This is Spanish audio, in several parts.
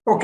Ok,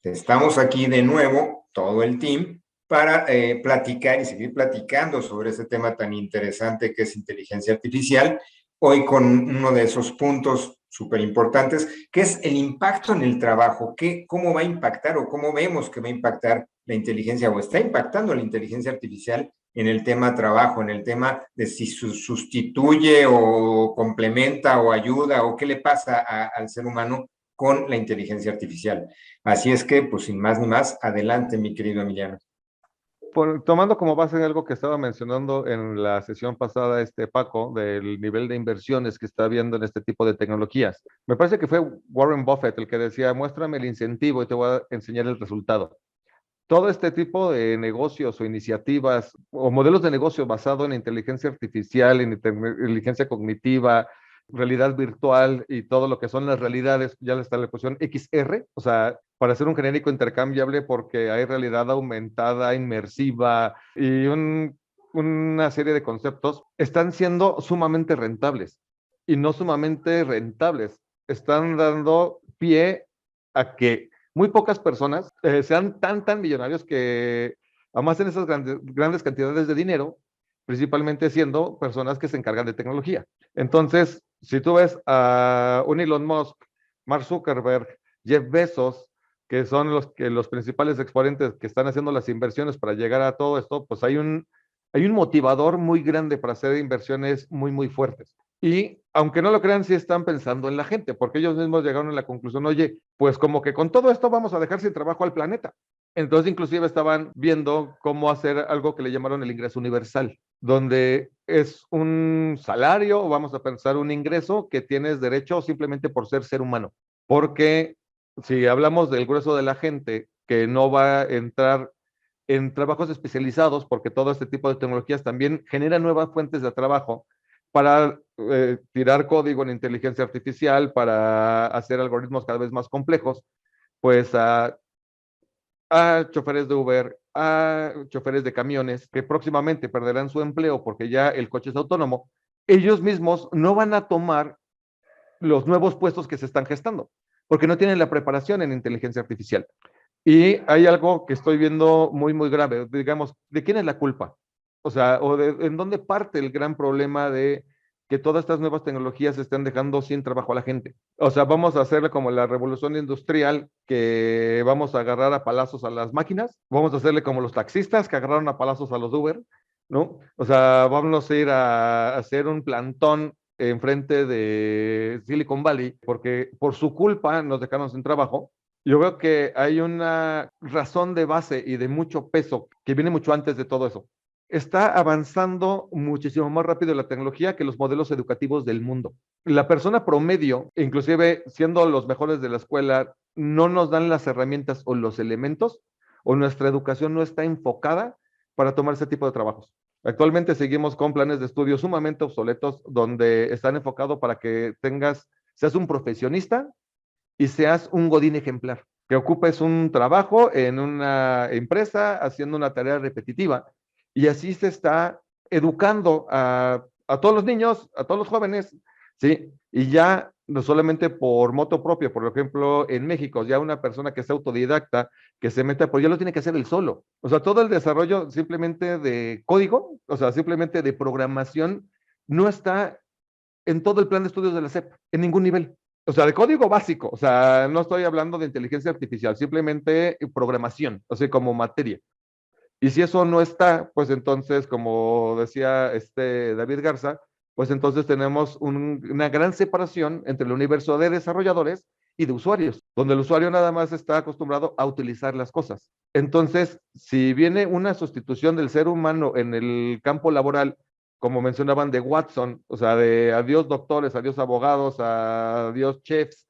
estamos aquí de nuevo, todo el team, para platicar y seguir platicando sobre ese tema tan interesante que es inteligencia artificial, hoy con uno de esos puntos súper importantes, que es el impacto en el trabajo. ¿Cómo va a impactar o cómo vemos que va a impactar la inteligencia o está impactando la inteligencia artificial en el tema trabajo, en el tema de si sustituye o complementa o ayuda o qué le pasa al ser humano con la inteligencia artificial? Así es que, pues sin más ni más, adelante, mi querido Emiliano. Tomando como base algo que estaba mencionando en la sesión pasada, Paco, del nivel de inversiones que está habiendo en este tipo de tecnologías. Me parece que fue Warren Buffett el que decía, muéstrame el incentivo y te voy a enseñar el resultado. Todo este tipo de negocios o iniciativas o modelos de negocio basado en inteligencia artificial, en inteligencia cognitiva, realidad virtual y todo lo que son las realidades, ya le pusieron XR, o sea, para hacer un genérico intercambiable porque hay realidad aumentada, inmersiva y una serie de conceptos, están siendo sumamente rentables y no sumamente rentables. Están dando pie a que muy pocas personas sean tan millonarios que amasen esas grandes cantidades de dinero, principalmente siendo personas que se encargan de tecnología. Entonces, si tú ves a un Elon Musk, Mark Zuckerberg, Jeff Bezos, que son los principales exponentes que están haciendo las inversiones para llegar a todo esto, pues hay un motivador muy grande para hacer inversiones muy fuertes. Y aunque no lo crean, sí están pensando en la gente, porque ellos mismos llegaron a la conclusión, oye, pues como que con todo esto vamos a dejar sin trabajo al planeta. Entonces, inclusive estaban viendo cómo hacer algo que le llamaron el ingreso universal, donde es un salario, o vamos a pensar un ingreso que tienes derecho simplemente por ser humano. Porque si hablamos del grueso de la gente que no va a entrar en trabajos especializados, porque todo este tipo de tecnologías también generan nuevas fuentes de trabajo para tirar código en inteligencia artificial, para hacer algoritmos cada vez más complejos, pues a choferes de Uber, a choferes de camiones que próximamente perderán su empleo porque ya el coche es autónomo, ellos mismos no van a tomar los nuevos puestos que se están gestando, porque no tienen la preparación en inteligencia artificial. Y hay algo que estoy viendo muy grave, digamos, ¿de quién es la culpa? O sea, ¿en dónde parte el gran problema de que todas estas nuevas tecnologías estén dejando sin trabajo a la gente? O sea, vamos a hacerle como la revolución industrial, que vamos a agarrar a palazos a las máquinas, vamos a hacerle como los taxistas que agarraron a palazos a los Uber, ¿no? O sea, vamos a ir a hacer un plantón enfrente de Silicon Valley, porque por su culpa nos dejaron sin trabajo. Yo veo que hay una razón de base y de mucho peso que viene mucho antes de todo eso. Está avanzando muchísimo más rápido la tecnología que los modelos educativos del mundo. La persona promedio, inclusive siendo los mejores de la escuela, no nos dan las herramientas o los elementos, o nuestra educación no está enfocada para tomar ese tipo de trabajos. Actualmente seguimos con planes de estudio sumamente obsoletos donde están enfocados para que seas un profesionista y seas un godín ejemplar, que ocupes un trabajo en una empresa haciendo una tarea repetitiva. Y así se está educando a todos los niños, a todos los jóvenes, ¿sí? Y ya no solamente por moto propio, por ejemplo, en México, ya una persona que es autodidacta, que se meta, pues ya lo tiene que hacer él solo. O sea, todo el desarrollo simplemente de código, o sea, simplemente de programación, no está en todo el plan de estudios de la SEP, en ningún nivel. O sea, de código básico, o sea, no estoy hablando de inteligencia artificial, simplemente programación, o sea, como materia. Y si eso no está, pues entonces, como decía David Garza, pues entonces tenemos una gran separación entre el universo de desarrolladores y de usuarios, donde el usuario nada más está acostumbrado a utilizar las cosas. Entonces, si viene una sustitución del ser humano en el campo laboral, como mencionaban de Watson, o sea, de adiós doctores, adiós abogados, adiós chefs,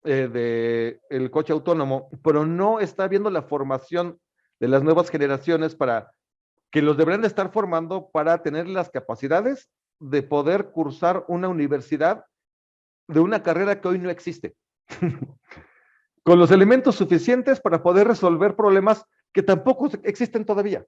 de el coche autónomo, pero no está viendo la formación de las nuevas generaciones para que los deberían de estar formando para tener las capacidades de poder cursar una universidad de una carrera que hoy no existe, con los elementos suficientes para poder resolver problemas que tampoco existen todavía.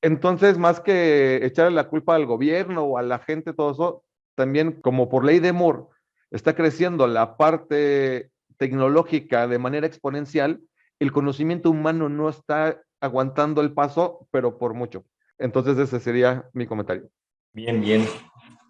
Entonces, más que echarle la culpa al gobierno o a la gente, todo eso, también como por ley de Moore, está creciendo la parte tecnológica de manera exponencial, el conocimiento humano no está aguantando el paso, pero por mucho. Entonces ese sería mi comentario. Bien, bien.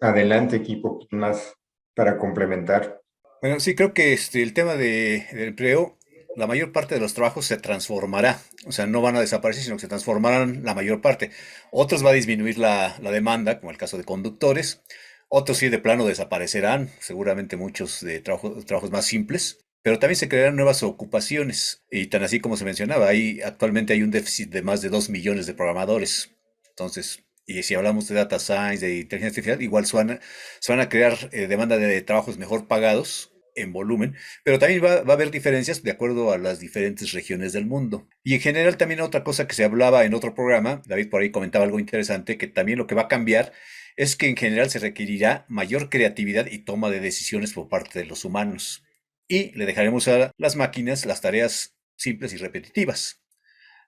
Adelante, equipo, más para complementar. Bueno, sí, creo que el tema del empleo, la mayor parte de los trabajos se transformará. O sea, no van a desaparecer, sino que se transformarán la mayor parte. Otros va a disminuir la demanda, como el caso de conductores. Otros sí de plano desaparecerán, seguramente muchos de trabajos más simples. Pero también se crearán nuevas ocupaciones. Y tan así como se mencionaba, actualmente hay un déficit de más de 2 millones de programadores. Entonces, y si hablamos de data science, de inteligencia artificial, igual se van a crear demanda de trabajos mejor pagados en volumen, pero también va a haber diferencias de acuerdo a las diferentes regiones del mundo. Y en general también otra cosa que se hablaba en otro programa, David por ahí comentaba algo interesante, que también lo que va a cambiar es que en general se requerirá mayor creatividad y toma de decisiones por parte de los humanos. Y le dejaremos a las máquinas las tareas simples y repetitivas.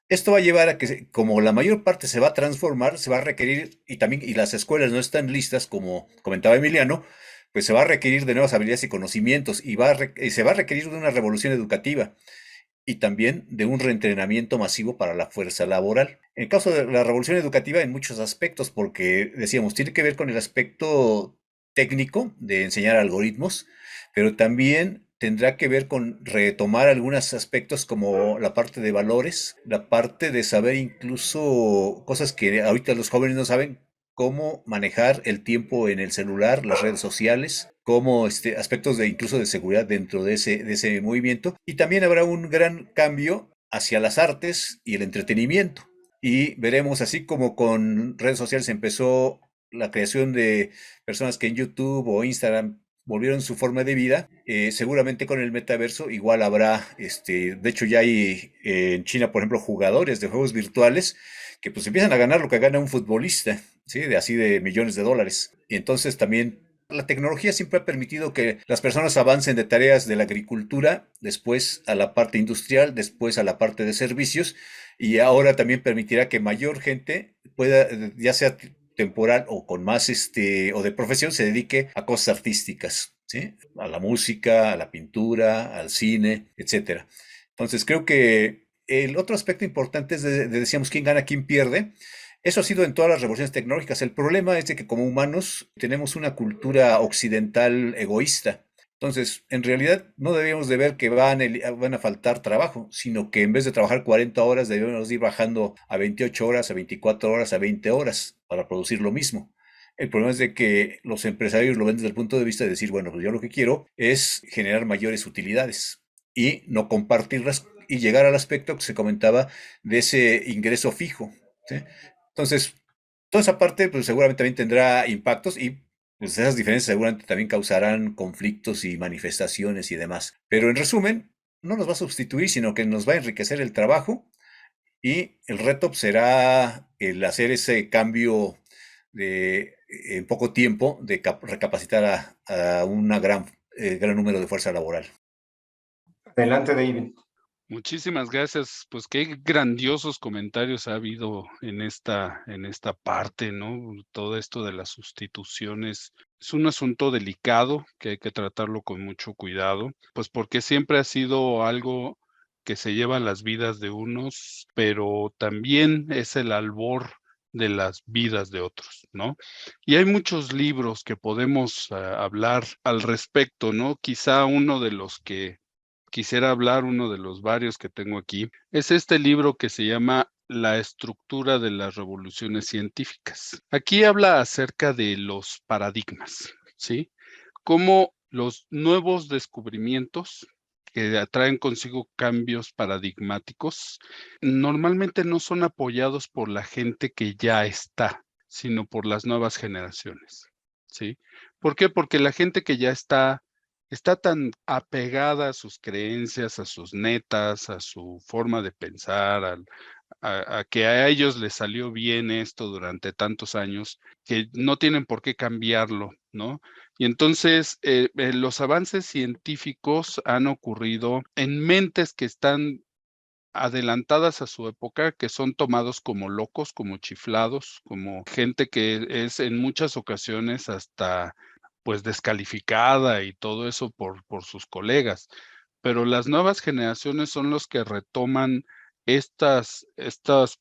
Esto va a llevar a que, como la mayor parte se va a transformar, se va a requerir, y las escuelas no están listas, como comentaba Emiliano, pues se va a requerir de nuevas habilidades y conocimientos, y se va a requerir de una revolución educativa y también de un reentrenamiento masivo para la fuerza laboral. En el caso de la revolución educativa, en muchos aspectos, porque decíamos, tiene que ver con el aspecto técnico de enseñar algoritmos, pero también tendrá que ver con retomar algunos aspectos como la parte de valores, la parte de saber incluso cosas que ahorita los jóvenes no saben, cómo manejar el tiempo en el celular, las redes sociales, cómo aspectos de incluso de seguridad dentro de ese movimiento. Y también habrá un gran cambio hacia las artes y el entretenimiento. Y veremos, así como con redes sociales empezó la creación de personas que en YouTube o Instagram volvieron su forma de vida, seguramente con el metaverso igual habrá, de hecho ya hay en China, por ejemplo, jugadores de juegos virtuales que pues empiezan a ganar lo que gana un futbolista, ¿sí? Así de millones de dólares. Y entonces también la tecnología siempre ha permitido que las personas avancen de tareas de la agricultura, después a la parte industrial, después a la parte de servicios, y ahora también permitirá que mayor gente pueda, ya sea temporal o con más o de profesión, se dedique a cosas artísticas, ¿sí? A la música, a la pintura, al cine, etcétera. Entonces creo que el otro aspecto importante es decíamos, quién gana, quién pierde. Eso ha sido en todas las revoluciones tecnológicas. El problema es de que como humanos tenemos una cultura occidental egoísta. Entonces, en realidad no debemos de ver que van a faltar trabajo, sino que en vez de trabajar 40 horas, debemos ir bajando a 28 horas, a 24 horas, a 20 horas para producir lo mismo. El problema es de que los empresarios lo ven desde el punto de vista de decir, bueno, pues yo lo que quiero es generar mayores utilidades y no compartirlas y llegar al aspecto que se comentaba de ese ingreso fijo, ¿sí? Entonces, toda esa parte pues seguramente también tendrá impactos y pues esas diferencias seguramente también causarán conflictos y manifestaciones y demás. Pero en resumen, no nos va a sustituir, sino que nos va a enriquecer el trabajo y el reto pues, será el hacer ese cambio en poco tiempo de recapacitar a una gran número de fuerza laboral. Adelante, David. Muchísimas gracias. Pues qué grandiosos comentarios ha habido en esta parte, ¿no? Todo esto de las sustituciones es un asunto delicado que hay que tratarlo con mucho cuidado, pues porque siempre ha sido algo que se lleva las vidas de unos, pero también es el albor de las vidas de otros, ¿no? Y hay muchos libros que podemos hablar al respecto, ¿no? Quizá uno de los que quisiera hablar, uno de los varios que tengo aquí, es este libro que se llama La estructura de las revoluciones científicas. Aquí habla acerca de los paradigmas, ¿sí? Cómo los nuevos descubrimientos que atraen consigo cambios paradigmáticos, normalmente no son apoyados por la gente que ya está, sino por las nuevas generaciones, ¿sí? ¿Por qué? Porque la gente que ya está tan apegada a sus creencias, a sus netas, a su forma de pensar, a que a ellos les salió bien esto durante tantos años, que no tienen por qué cambiarlo, ¿no? Y entonces los avances científicos han ocurrido en mentes que están adelantadas a su época, que son tomados como locos, como chiflados, como gente que es en muchas ocasiones hasta pues descalificada y todo eso por sus colegas. pero las nuevas generaciones son los que retoman estas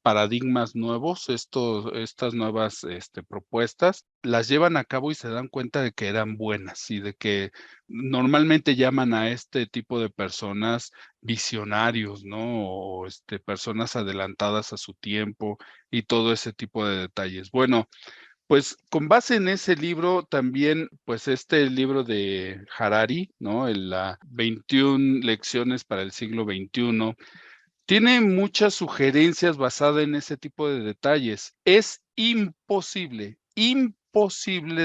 paradigmas nuevos, estas nuevas propuestas, las llevan a cabo y se dan cuenta de que eran buenas y de que normalmente llaman a este tipo de personas visionarios, ¿no? O personas adelantadas a su tiempo y todo ese tipo de detalles. Bueno, pues con base en ese libro también, pues este libro de Harari, ¿no? Las 21 lecciones para el siglo XXI, tiene muchas sugerencias basadas en ese tipo de detalles. Es imposible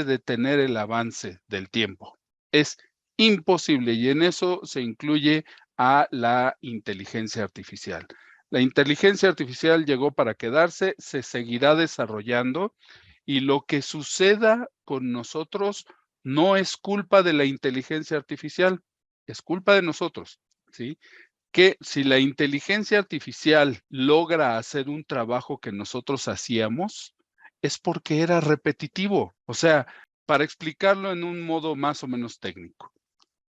detener el avance del tiempo. Es imposible y en eso se incluye a la inteligencia artificial. La inteligencia artificial llegó para quedarse, se seguirá desarrollando y lo que suceda con nosotros no es culpa de la inteligencia artificial, es culpa de nosotros, ¿sí? Que si la inteligencia artificial logra hacer un trabajo que nosotros hacíamos, es porque era repetitivo. O sea, para explicarlo en un modo más o menos técnico,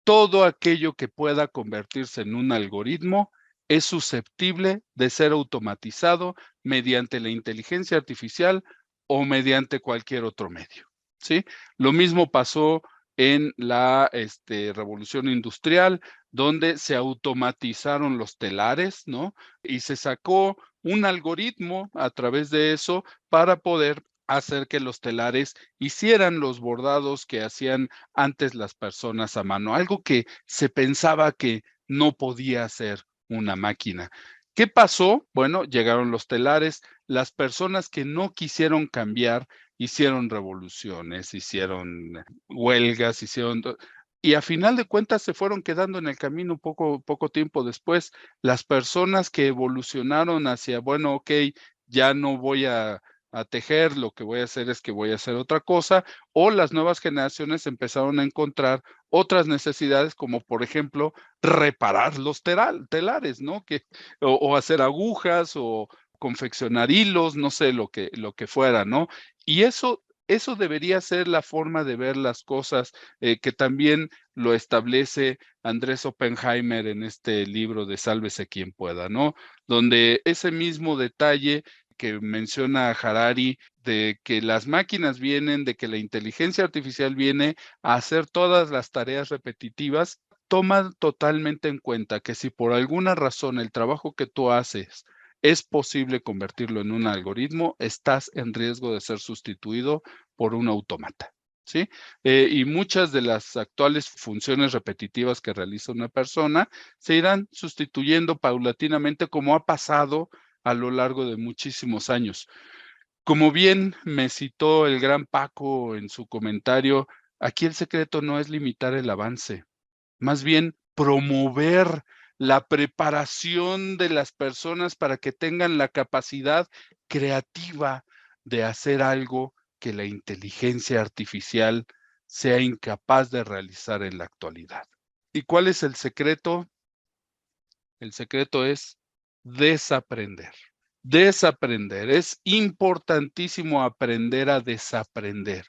todo aquello que pueda convertirse en un algoritmo es susceptible de ser automatizado mediante la inteligencia artificial o mediante cualquier otro medio, ¿sí? Lo mismo pasó en la revolución industrial, donde se automatizaron los telares, ¿no? Y se sacó un algoritmo a través de eso para poder hacer que los telares hicieran los bordados que hacían antes las personas a mano, algo que se pensaba que no podía hacer una máquina. ¿Qué pasó? Bueno, llegaron los telares, las personas que no quisieron cambiar hicieron revoluciones, hicieron huelgas, y a final de cuentas se fueron quedando en el camino poco tiempo después. Las personas que evolucionaron hacia, bueno, ok, ya no voy a tejer, lo que voy a hacer es que voy a hacer otra cosa, o las nuevas generaciones empezaron a encontrar otras necesidades, como por ejemplo, reparar los telares, ¿no? O hacer agujas o confeccionar hilos, no sé, lo que fuera, ¿no? Y eso debería ser la forma de ver las cosas, que también lo establece Andrés Oppenheimer en este libro de Sálvese quien pueda, ¿no? Donde ese mismo detalle que menciona Harari, de que las máquinas vienen, de que la inteligencia artificial viene a hacer todas las tareas repetitivas, toma totalmente en cuenta que si por alguna razón el trabajo que tú haces es posible convertirlo en un algoritmo, estás en riesgo de ser sustituido por un autómata, ¿sí? Y muchas de las actuales funciones repetitivas que realiza una persona se irán sustituyendo paulatinamente, como ha pasado a lo largo de muchísimos años. Como bien me citó el gran Paco en su comentario, aquí el secreto no es limitar el avance, más bien promover la preparación de las personas para que tengan la capacidad creativa de hacer algo que la inteligencia artificial sea incapaz de realizar en la actualidad. ¿Y cuál es el secreto? El secreto es desaprender. Desaprender. Es importantísimo aprender a desaprender,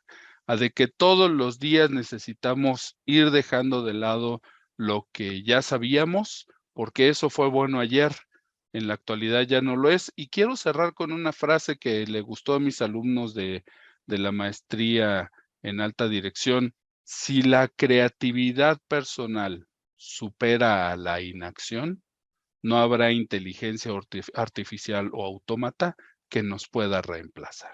a de que todos los días necesitamos ir dejando de lado lo que ya sabíamos, porque eso fue bueno ayer, en la actualidad ya no lo es. Y quiero cerrar con una frase que le gustó a mis alumnos de la maestría en alta dirección. Si la creatividad personal supera a la inacción, no habrá inteligencia artificial o autómata que nos pueda reemplazar,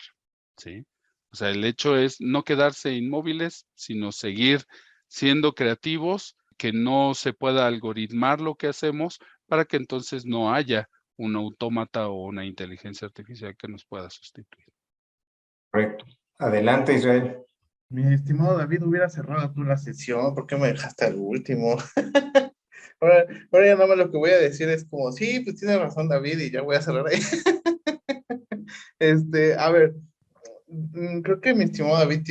¿sí? O sea, el hecho es no quedarse inmóviles, sino seguir siendo creativos, que no se pueda algoritmar lo que hacemos para que entonces no haya un autómata o una inteligencia artificial que nos pueda sustituir. Correcto. Adelante, Israel. Mi estimado David, hubiera cerrado tú la sesión, ¿por qué me dejaste al último? Ahora ya nada más lo que voy a decir es como, sí, pues tiene razón David y ya voy a cerrar ahí. A ver, creo que mi estimado David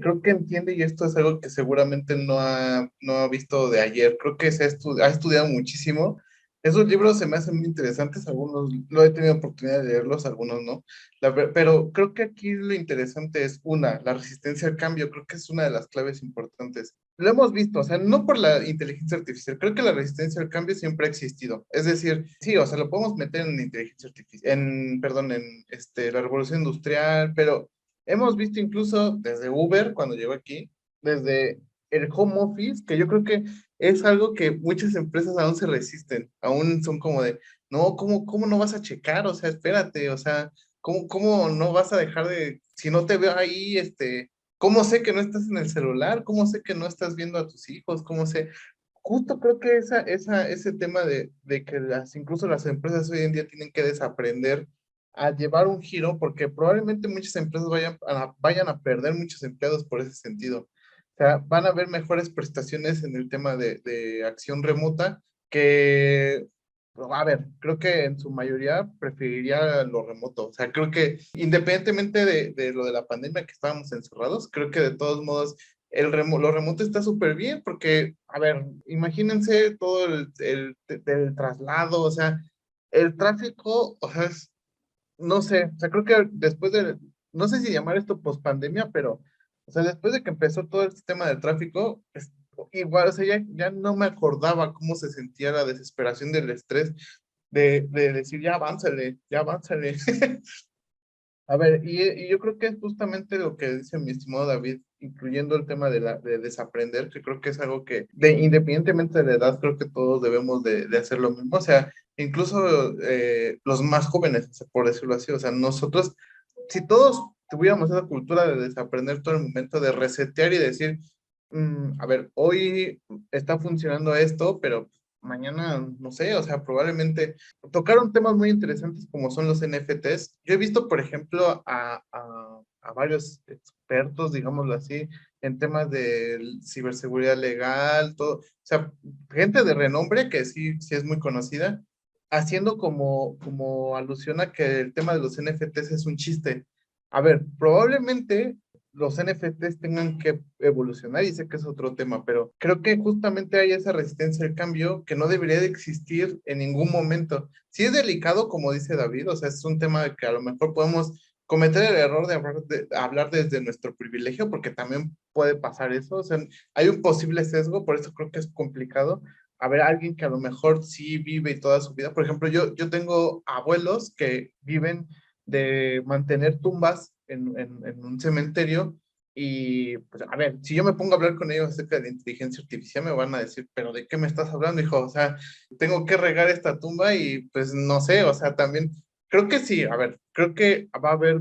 creo que entiende y esto es algo que seguramente no ha visto de ayer, creo que ha estudiado muchísimo. Esos libros se me hacen muy interesantes, algunos lo he tenido oportunidad de leerlos, algunos no. Pero creo que aquí lo interesante es la resistencia al cambio, creo que es una de las claves importantes. lo hemos visto, o sea, no por la inteligencia artificial, creo que la resistencia al cambio siempre ha existido. Es decir, sí, o sea, lo podemos meter en inteligencia artificial, perdón, en la revolución industrial, pero hemos visto incluso desde Uber, cuando llegó aquí, desde el home office, que yo creo que es algo que muchas empresas aún se resisten, aún son como de, no, ¿cómo no vas a checar? O sea, espérate, o sea, ¿cómo no vas a dejar de, si no te veo ahí, ¿cómo sé que no estás en el celular? ¿Cómo sé que no estás viendo a tus hijos? ¿Cómo sé? Justo creo que ese tema de que incluso las empresas hoy en día tienen que desaprender a llevar un giro, porque probablemente muchas empresas vayan a perder muchos empleados por ese sentido. O sea, van a haber mejores prestaciones en el tema de acción remota que, a ver, creo que en su mayoría preferiría lo remoto. O sea, creo que independientemente de lo de la pandemia que estábamos encerrados, creo que de todos modos lo remoto está súper bien porque, a ver, imagínense todo el traslado, o sea, el tráfico, o sea, no sé, o sea, creo que después no sé si llamar esto post-pandemia, pero, o sea, después de que empezó todo el sistema del tráfico, igual, o sea, ya no me acordaba cómo se sentía la desesperación del estrés de decir, ya avánzale, ya avánzale. A ver, y yo creo que es justamente lo que dice mi estimado David, incluyendo el tema de desaprender, que creo que es algo que, independientemente de la edad, creo que todos debemos de hacer lo mismo. O sea, incluso los más jóvenes, o sea, por decirlo así, o sea, nosotros, si todos tuviéramos esa cultura de desaprender todo el momento, de resetear y decir, a ver, hoy está funcionando esto, pero mañana, no sé, o sea, probablemente tocaron temas muy interesantes como son los NFTs. Yo he visto, por ejemplo, a varios expertos, digámoslo así, en temas de ciberseguridad legal, todo, o sea, gente de renombre que sí es muy conocida, haciendo como alusión a que el tema de los NFTs es un chiste. A ver, probablemente los NFTs tengan que evolucionar y sé que es otro tema, pero creo que justamente hay esa resistencia al cambio que no debería de existir en ningún momento. Sí es delicado, como dice David, o sea, es un tema que a lo mejor podemos cometer el error de hablar desde nuestro privilegio, porque también puede pasar eso, o sea, hay un posible sesgo, por eso creo que es complicado. A ver, alguien que a lo mejor sí vive toda su vida, por ejemplo, yo tengo abuelos que viven de mantener tumbas en un cementerio y, pues, a ver, si yo me pongo a hablar con ellos acerca de la inteligencia artificial, me van a decir, pero ¿de qué me estás hablando, hijo? O sea, tengo que regar esta tumba y, pues, no sé, o sea, también, creo que sí, a ver, creo que va a haber,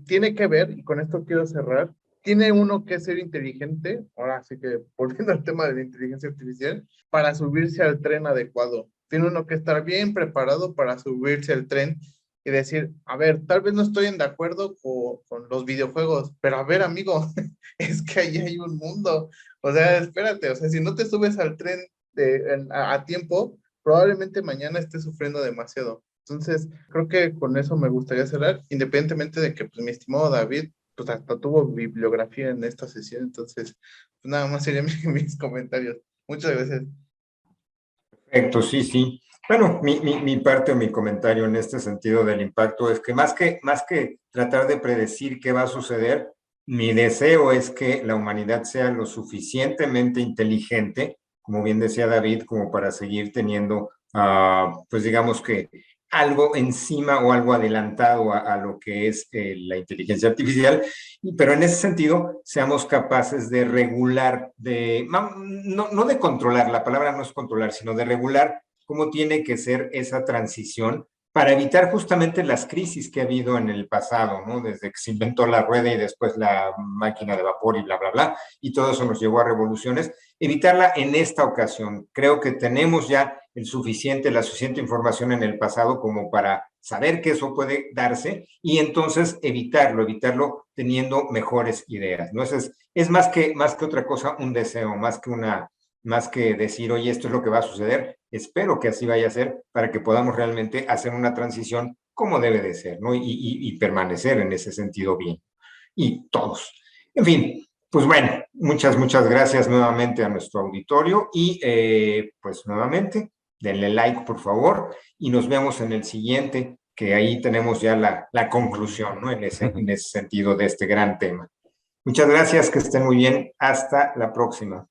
tiene que ver, y con esto quiero cerrar, tiene uno que ser inteligente, ahora sí que volviendo al tema de la inteligencia artificial, para subirse al tren adecuado. Tiene uno que estar bien preparado para subirse al tren y decir, a ver, tal vez no estoy en de acuerdo con los videojuegos, pero a ver, amigo, es que ahí hay un mundo. O sea, espérate, o sea, si no te subes al tren a tiempo, probablemente mañana estés sufriendo demasiado. Entonces, creo que con eso me gustaría cerrar, independientemente de que, pues, mi estimado David, pues, hasta tuvo bibliografía en esta sesión, entonces, pues, nada más serían mis comentarios. Muchas gracias. Perfecto, sí, sí. Bueno, mi parte o mi comentario en este sentido del impacto es que más que tratar de predecir qué va a suceder, mi deseo es que la humanidad sea lo suficientemente inteligente, como bien decía David, como para seguir teniendo, pues digamos que algo encima o algo adelantado a lo que es la inteligencia artificial, pero en ese sentido seamos capaces de regular, no de controlar, la palabra no es controlar, sino de regular cómo tiene que ser esa transición para evitar justamente las crisis que ha habido en el pasado, ¿no? Desde que se inventó la rueda y después la máquina de vapor y bla, bla, bla, y todo eso nos llevó a revoluciones, evitarla en esta ocasión. Creo que tenemos ya la suficiente información en el pasado como para saber que eso puede darse y entonces evitarlo teniendo mejores ideas, ¿no? Es más que otra cosa un deseo, más que decir, oye, esto es lo que va a suceder, espero que así vaya a ser para que podamos realmente hacer una transición como debe de ser, ¿no? Y permanecer en ese sentido bien. Y todos. En fin, pues bueno, muchas gracias nuevamente a nuestro auditorio y pues nuevamente, denle like por favor y nos vemos en el siguiente, que ahí tenemos ya la conclusión, ¿no? En ese sentido de este gran tema. Muchas gracias, que estén muy bien. Hasta la próxima.